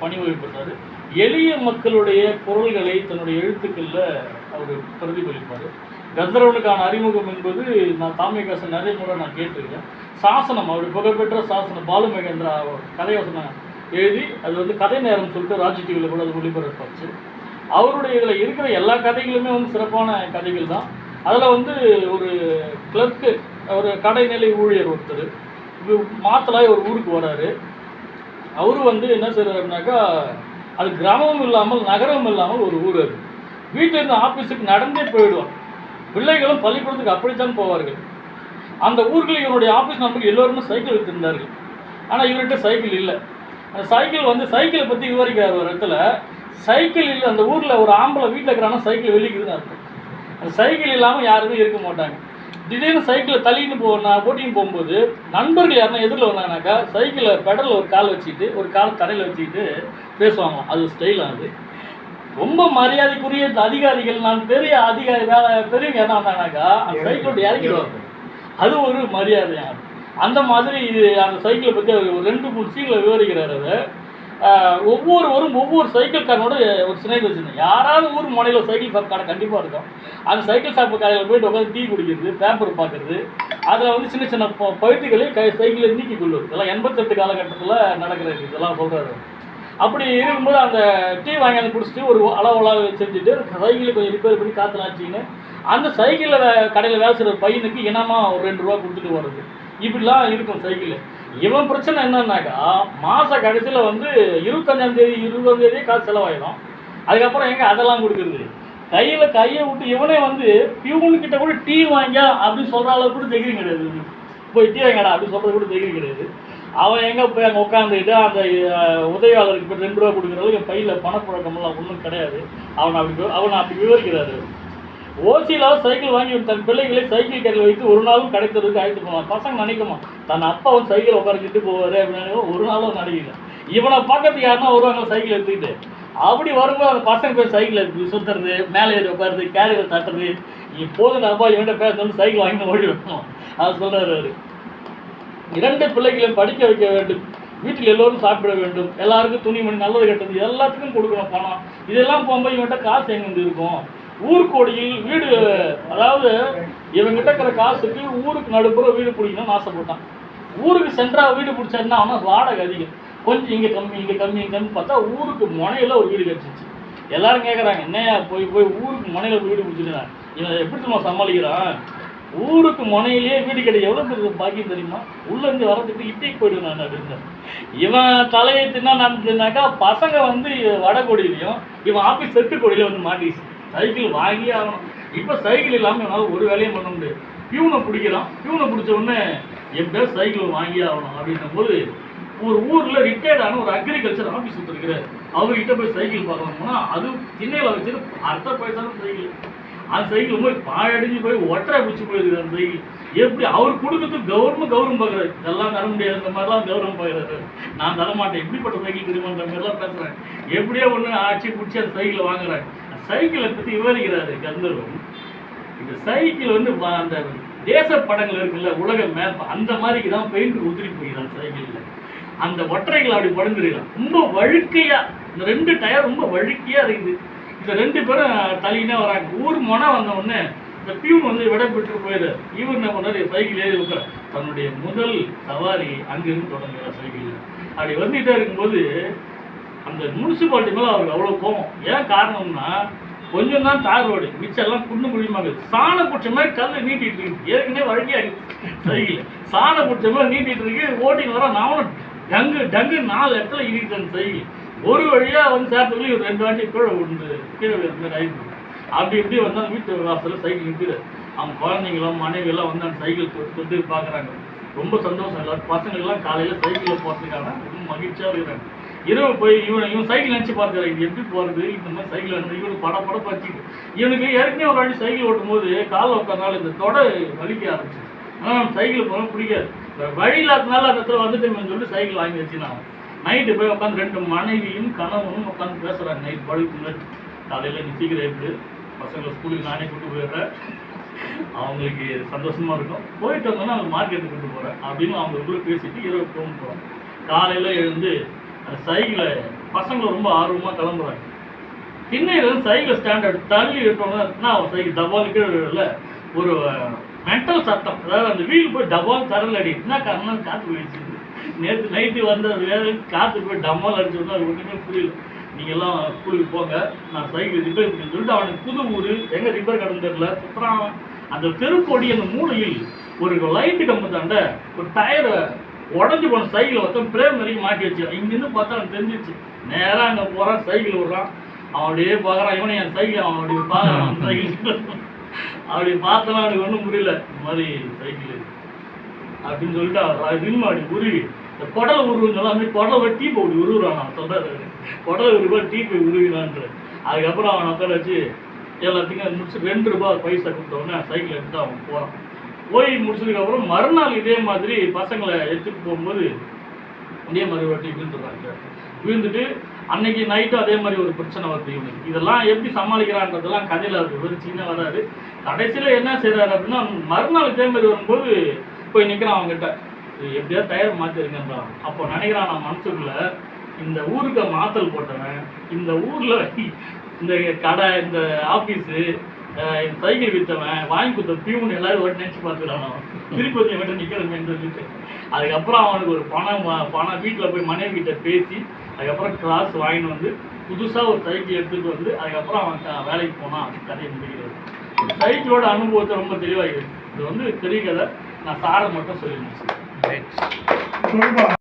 பணி ஓய்வு பெற்றார். எளிய மக்களுடைய குரல்களை தன்னுடைய எழுத்துக்களில் அவர் பிரதிபலிப்பார். கந்தர்வனுக்கான அறிமுகம் என்பது நான் தாமிகாசன் நிறைய முறை நான் கேட்டிருக்கேன். சாசனம், அவருடைய புகழ்பெற்ற சாசனம் பாலு மகேந்திரா கதையோசனம் எழுதி அது வந்து கதை நேரம் சொல்லிட்டு ராஜ் டிவியில் கூட அது ஒளிபரப்பாச்சு. அவருடைய இதில் இருக்கிற எல்லா கதைகளுமே வந்து சிறப்பான கதைகள் தான். அதில் வந்து ஒரு கிளர்க்கு, ஒரு கடைநிலை ஊழியர் ஒருத்தர் மாத்தலாய் ஒரு ஊருக்கு வராரு. அவரு வந்து என்ன செய்கிறாருனாக்கா, அது கிராமமும் இல்லாமல் நகரமும் இல்லாமல் ஒரு ஊர். அது வீட்டிலேருந்து ஆஃபீஸுக்கு நடந்தே போயிடுவான். பிள்ளைகளும் பள்ளிக்கூடத்துக்கு அப்படித்தான் போவார்கள். அந்த ஊர்களில் இவருடைய ஆஃபீஸ் நம்பருக்கு எல்லோருமே சைக்கிள் வச்சுருந்தார்கள். ஆனால் இவர்கிட்ட சைக்கிள் இல்லை. அந்த சைக்கிள் வந்து சைக்கிளை பற்றி விவரிக்கிறார் ஒரு இடத்துல. சைக்கிள் இல்லை, அந்த ஊரில் ஒரு ஆம்பளை வீட்டில் இருக்கிறாங்கன்னா சைக்கிள் வெளிக்குதுன்னு அர்த்தம். அந்த சைக்கிள் இல்லாமல் யாருமே இருக்க மாட்டாங்க. திடீர்னு சைக்கிளை தள்ளின்னு போட்டின்னு போகும்போது நண்பர்கள் யாருன்னா எதிரில் வந்தாங்கனாக்கா சைக்கிளை பெடலில் ஒரு கால் வச்சுக்கிட்டு ஒரு கால் தரையில் வச்சுக்கிட்டு பேசுவாங்களாம். அது ஸ்டைல். அது ரொம்ப மரியாதைக்குரிய அதிகாரிகள், நான் பெரிய அதிகாரி பெரியவங்க யாரும் வந்தாங்கனாக்கா அந்த சைக்கிளோட இறக்கிடுவாங்க. அது ஒரு மரியாதையாக. அந்த மாதிரி அந்த சைக்கிளை பற்றி அவர் ஒரு 2-3 சீன்களை விவரிக்கிறார். அதை ஒவ்வொருவரும் ஒவ்வொரு சைக்கிள்காரனோட ஒரு சினைந்து வச்சுருந்தேன். யாராவது ஊர் முனையில் சைக்கிள் ஷாப் கடை கண்டிப்பாக இருக்கும். அந்த சைக்கிள் ஷாப்பு கடையில் போய்ட்டு உட்காந்து டீ குடிக்கிறது, பேப்பர் பார்க்குறது, அதில் வந்து சின்ன சின்ன பயிற்சிகளை சைக்கிளை நீக்கி கொள்வது. இதெல்லாம் 88 காலகட்டத்தில் நடக்கிறது. இதெல்லாம் சொல்கிறாரு. அப்படி இருக்கும்போது அந்த டீ வாங்கி அதை குடிச்சிட்டு ஒரு அளவு செஞ்சுட்டு சைக்கிளை கொஞ்சம் ரிப்பேர் பண்ணி காற்றுலாம் வச்சிக்கின்னு அந்த சைக்கிளில் கடையில் வேலை செய்கிற பையனுக்கு இனமாக ஒரு 2 ரூபா கொடுத்துட்டு வர்றது. இப்படிலாம் இருக்கும் சைக்கிள். இவன் பிரச்சனை என்னன்னாக்கா, மாத கடைசியில் வந்து 25ஆம் தேதி 20ஆம் தேதியே காசு செலவாயிடும். அதுக்கப்புறம் எங்கே அதெல்லாம் கொடுக்குறது? கையை விட்டு இவனே வந்து பியூனுக்கிட்ட கூட டீ வாங்கியா அப்படின்னு சொல்கிற அளவுக்கு கூட தைரியம் கிடையாது. போய் டீ வாங்கடா அப்படின்னு சொல்கிறது கூட தைரியம் கிடையாது. அவன் எங்கே போய் அங்கே உட்காந்துக்கிட்டு அந்த உதவியாளருக்கு இப்போ 2 ரூபா கொடுக்குறதுக்கு என் பையில் பணப்புழக்கமெல்லாம் ஒன்றும் கிடையாது. அவனை அப்படி விவரிக்கிறாரு. ஓசியில் சைக்கிள் வாங்கி தன் பிள்ளைகளை சைக்கிள் கடையில் வைத்து ஒரு நாளும் கிடைத்ததுக்கு அழைத்து போவான். பசங்க நினைக்குமா தன் அப்பா வந்து சைக்கிள் உட்காந்துக்கிட்டு போவார் அப்படின்னு ஒரு நாளும் நினைக்கல. இவனை பக்கத்துக்கு யாருன்னா வருவாங்க சைக்கிள் எடுத்துக்கிட்டு. அப்படி வரும்போது அந்த பசங்க போய் சைக்கிள் சுற்றுறது, மேலே ஏறி உட்காருது, கேரியர் தட்டுறது. இப்போது அப்பா இவன்கிட்ட பேசணும்னு சைக்கிள் வாங்கிட்டு ஓடி வைக்கணும். அது சொல்கிறாரு. 2 பிள்ளைகளையும் படிக்க வைக்க வேண்டும், வீட்டில் எல்லோரும் சாப்பிட வேண்டும், எல்லாருக்கும் துணிமணி நல்லது கெட்டது எல்லாத்துக்கும் கொடுக்கணும் பணம். இதெல்லாம் போகும்போது இவன்கிட்ட காசு எங்கே இருக்கும்? ஊர்கோடியில் வீடு, அதாவது இவங்கிட்ட இருக்கிற காசுக்கு ஊருக்கு நடுப்புற வீடு பிடிக்கணும்னு ஆசைப்பட்டான். ஊருக்கு சென்றா வீடு பிடிச்சாருன்னா அவனால் வாடகை அதிகம், கொஞ்சம் இங்கே கம்மி இங்கே கம்மி இங்கேன்னு பார்த்தா ஊருக்கு முனையில் ஒரு வீடு கிடச்சிச்சு. எல்லாரும் கேட்குறாங்க, என்னையா போய் ஊருக்கு முனையில் வீடு பிடிச்சிருக்கான், இவன் எப்படி நம்ம சமாளிக்கிறான்? ஊருக்கு முனையிலேயே வீடு கிடையாது. எவ்வளோ பேருக்கு பாக்கியம் தெரியுமா? உள்ளேருந்து வரதுக்கு இட்டைக்கு போய்டுவேன் நான் அப்படின்னு. இவன் தலையை தின்னாக்கா பசங்க வந்து வடகோடியிலையும் இவன் ஆஃபீஸ் தெற்குக்கோடியில வந்து மாட்டிச்சு. சைக்கிள் வாங்கியே ஆகணும். இப்போ சைக்கிள் இல்லாமல் என்னால் ஒரு வேலையும் பண்ண முடியாது. பியூனை பிடிக்கிறான். பியூனை பிடிச்ச உடனே எப்படியாவது சைக்கிள் வாங்கியே ஆகணும் அப்படின்னும் போது ஒரு ஊரில் ரிட்டையர்டான ஒரு அக்ரிகல்ச்சர் ஆஃபீஸ் இருக்கிறார். அவர்கிட்ட போய் சைக்கிள் பார்க்கணும்னா அது திண்ணையில் வச்சுட்டு அடுத்த பைசாலும் சைக்கிள். அந்த சைக்கிள் போய் பாழடிஞ்சு போய் ஒற்றை பிடிச்சி போயிருக்குது. அந்த சைக்கிள் எப்படி அவர் கொடுக்குறது கௌரவம் பார்க்குறாரு. இதெல்லாம் தர முடியாது, இந்த மாதிரிலாம் கௌரவம் பார்க்குறாரு. நான் தரமாட்டேன், எப்படிப்பட்ட சைக்கிள் தெரியுமான்ற மாதிரிலாம் பேசுகிறேன். எப்படியோ ஒன்று ஆட்சி பிடிச்சி அந்த சைக்கிளை வாங்குறாங்க. சைக்கிளை பற்றி விவரிக்கிறாரு கந்தர்வன். இந்த சைக்கிள் வந்து அந்த தேச படங்கள் இருக்குல்ல, உலக மேப், அந்த மாதிரிக்கு தான் பெயிண்ட் உதிரி போயிடலாம் சைக்கிளில். அந்த ஒற்றைகள் அப்படி படுந்துருக்கலாம். ரொம்ப வழுக்கையாக, இந்த 2 டயர் ரொம்ப வழுக்கையாக இருக்குது. இந்த 2 பேரும் தள்ளினே வராங்க. ஊர் மொனை வந்த உடனே இந்த பியூன் வந்து விட பெற்று போயிடுறாரு. இவர் என்ன பண்ணார், சைக்கிள் ஏறி வைக்கிறார். தன்னுடைய முதல் சவாரி அங்கிருந்து தொடங்குகிறார் சைக்கிளில். அப்படி வந்துகிட்டே இருக்கும்போது அந்த முனிசிபாலிட்டி மேலே அவருக்கு அவ்வளோ கோவம். ஏன் காரணம்னா, கொஞ்சம் தான் தார் ரோடு, மிச்சம் எல்லாம் குண்டு குழியுமாங்க. சாணம் பிடிச்ச மாதிரி கல் நீட்டிகிட்டு இருக்கு. ஏற்கனவே வழக்கியாக இருக்குது சைக்கிள். சாணம் பிடிச்ச மாதிரி நீட்டிகிட்டு இருக்கு. ஓட்டின்னு வர நானும் டங்கு 4 இடத்துல இடிக்குது அந்த சைக்கிள். ஒரு வழியாக வந்து சேர்த்துக்குள்ளே ஒரு 2 வாட்டி கீழே மாதிரி ஆயிடுச்சு. அப்படி இப்படி வந்து அந்த வீட்டு வாசலில் சைக்கிள் நிற்குது. அவங்க குழந்தைங்களும் மனைவியெல்லாம் வந்து அந்த சைக்கிள் தொட்டு பார்க்குறாங்க. ரொம்ப சந்தோஷம். எல்லாரும் பசங்களுக்கெல்லாம் காலையில் சைக்கிளில் போகிறதுக்கான ரொம்ப மகிழ்ச்சியாக இருக்கிறாங்க. இரவு போய் இவன் சைக்கிள் நினச்சி பார்த்துறாரு, இது எப்படி போகிறது, இந்த மாதிரி சைக்கிள் வந்து இவனுக்கு பட பச்சிது. இவனுக்கு ஏற்கனவே ஒரு வாட்டி சைக்கிள் ஓட்டும் போது காலில் உட்காந்தாலும் இந்த தொடை வலிக்க ஆரம்பிச்சு. ஆனால் சைக்கிள் போக பிடிக்காது. வழி இல்லாதனால அந்த இடத்துல வந்துட்டு சொல்லிட்டு சைக்கிள் வாங்கி வச்சு நான் நைட்டு போய் உட்காந்து 2 மனைவியும் கணவனும் உட்காந்து பேசுகிறாங்க. நைட் படுக்கு முன்னாடி காலையில் நீ சீக்கிரம் இருக்குது, பசங்களை ஸ்கூலுக்கு நானே கூப்பிட்டு போயிடுறேன், அவங்களுக்கு சந்தோஷமாக இருக்கும், போயிட்டு வந்தோன்னா அவங்க மார்க்கெட்டுக்கு கூப்பிட்டு போகிறேன் அப்படின்னு அவங்களுக்குள்ளே பேசிட்டு இரவு போக போகிறோம். காலையில் எழுந்து அந்த சைக்கிளை பசங்களை ரொம்ப ஆர்வமாக கிளம்புறாங்க. திண்ணையிலேருந்து சைக்கிள் ஸ்டாண்டர்ட் தள்ளி விட்டோம்னா அவன் சைக்கிள் டபாலுக்கு இல்லை ஒரு மென்டல் சத்தம், அதாவது அந்த வீல் போய் டபால் தரல் அடிக்குதுன்னா காரணம் காற்று போயிடுச்சு. நேற்று நைட்டு வந்த வேலை காற்று போய் டம்மால் அடிச்சோம்னா அது ஒன்றுமே புரியல. நீங்கள்லாம் ஸ்கூலுக்கு போங்க, நான் சைக்கிள் ரிப்பேர் பண்ணி சொல்லிட்டு அவனுக்கு புது ஊர் எங்கே ரிப்பேர் கடன் தெரியல சுற்றுறான். அந்த தெருக்கோடி அந்த மூலையில் ஒரு லைட்டு கம்பு தாண்ட ஒரு டயரை உடஞ்சி போன சைக்கிளை மொத்தம் பிரேம் வரைக்கும் மாட்டி வச்சு இங்கேருந்து பார்த்தா அவனுக்கு தெரிஞ்சிச்சு. நேராக அங்கே போகிறான், சைக்கிள் விட்றான், அவன் அப்படியே பார்க்குறான். இவனை என் சைக்கிள் அவன் அப்படி பார்க்குறான். சைக்கிள் அப்படி பார்த்தனா அவனுக்கு ஒன்றும் புரியல. இந்த மாதிரி சைக்கிள் அப்படின்னு சொல்லிட்டு ரிம் அப்படி உருவி இந்த குடலை உருவுன்னு சொல்லலாம். அப்படி குடலை போய் டீ போய் உருவுறான். நான் சொல்கிறாரு குடலை உருவா டீ போய் உருவினான்ற. அதுக்கப்புறம் அவனை உட்கார வச்சு எல்லாத்துக்கும் முடிச்சு ₹2 பைசா கொடுத்தவொடனே சைக்கிள் எடுத்துட்டு அவன் போகிறான். போய் முடிச்சதுக்கப்புறம் மறுநாள் இதே மாதிரி பசங்களை எடுத்துகிட்டு போகும்போது இதே மாதிரி வாட்டி விழுந்துடுறாங்க. விழுந்துட்டு அன்னைக்கு நைட்டும் அதே மாதிரி ஒரு பிரச்சனை வருது இவனுக்கு. இதெல்லாம் எப்படி சமாளிக்கிறான்றதெல்லாம் கதையில் அவர் விவரிச்சிங்கன்னா வராது. கடைசியில் என்ன செய்கிறாரு அப்படின்னா மறுநாள் இதே மாதிரி வரும்போது போய் நிற்கிறான் அவங்ககிட்ட, எப்படியா டயர் மாற்றிருங்கன்றான். அப்போ நினைக்கிறான் நான் மனசுக்குள்ள, இந்த ஊருக்கு மாத்தல் போட்டவன், இந்த ஊரில் இந்த கடை இந்த ஆஃபீஸு சைக்கிள் விற்றவன் வாங்கி கொடுத்த பியூன் எல்லாரும் ஓட்டு நினச்சி பார்த்துக்கிறான். அவன் திருப்பதி மட்டும் நிற்கிறமேன்னு சொல்லிட்டு அதுக்கப்புறம் அவனுக்கு ஒரு பணம் வீட்டில் போய் மனைவி கிட்ட பேசி அதுக்கப்புறம் கிளாஸ் வாங்கிட்டு வந்து புதுசாக ஒரு சைக்கிள் எடுத்துகிட்டு வந்து அதுக்கப்புறம் அவன் வேலைக்கு போனான். கதையை முடிக்கிறது சைக்கிளோட அனுபவத்தை ரொம்ப தெளிவாக இருக்குது. இது பெரிய கதை. நான் சாரை மட்டும் சொல்லியிருந்தேன்.